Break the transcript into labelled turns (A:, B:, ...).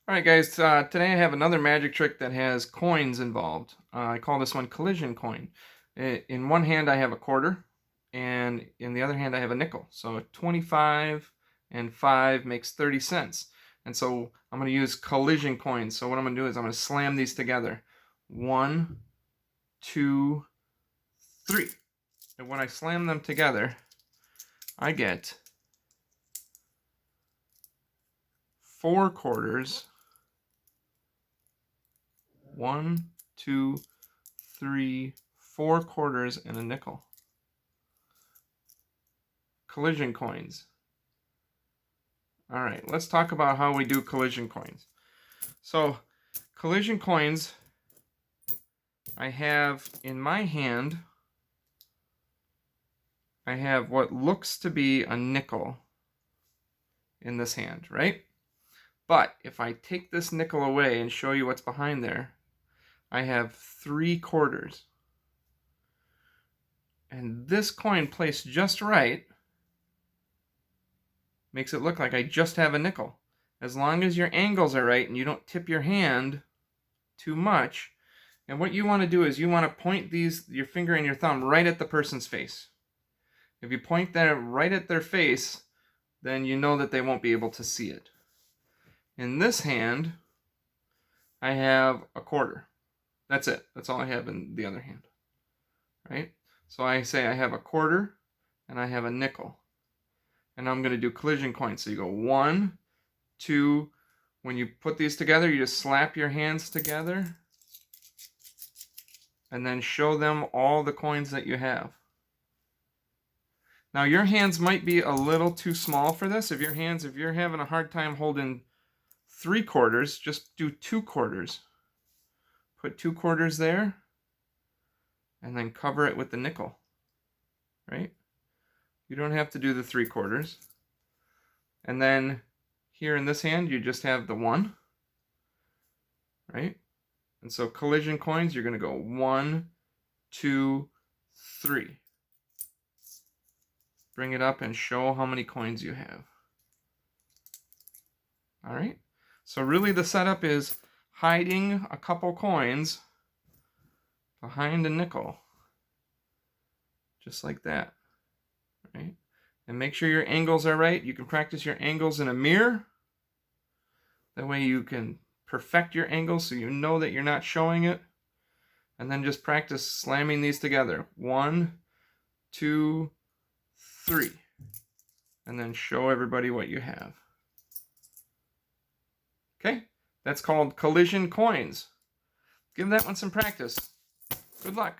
A: Alright guys, today I have another magic trick that has coins involved. I call this one collision coin. In one hand I have a quarter, and in the other hand I have a nickel. So 25 and 5 makes 30 cents. And so I'm going to use collision coins. So what I'm going to do is I'm going to slam these together. 1, 2, 3. And when I slam them together, I get 4 quarters. 1, 2, 3, 4 quarters, and a nickel. Collision coins. All right, let's talk about how we do collision coins. So, collision coins, I have in my hand, I have what looks to be a nickel in this hand, right? But if I take this nickel away and show you what's behind there, I have 3 quarters. And this coin placed just right makes it look like I just have a nickel. As long as your angles are right and you don't tip your hand too much. And what you want to do is you want to point your finger and your thumb right at the person's face. If you point that right at their face, then you know that they won't be able to see it. In this hand, I have a quarter. That's it. That's all I have in the other hand. Right? So I say I have a quarter and I have a nickel. And I'm going to do collision coins. So you go 1, 2. When you put these together, you just slap your hands together and then show them all the coins that you have. Now your hands might be a little too small for this. If you're having a hard time holding 3 quarters, just do 2 quarters. Put 2 quarters there and then cover it with the nickel. Right? You don't have to do the 3 quarters. And then here in this hand, you just have the 1. Right? And so collision coins, you're going to go 1, 2, 3. Bring it up and show how many coins you have. All right? So really the setup is hiding a couple coins behind a nickel. Just like that. Right? And make sure your angles are right. You can practice your angles in a mirror. That way you can perfect your angles so you know that you're not showing it. And then just practice slamming these together. 1, 2, 3. And then show everybody what you have. Okay? That's called collision coins. Give that one some practice. Good luck.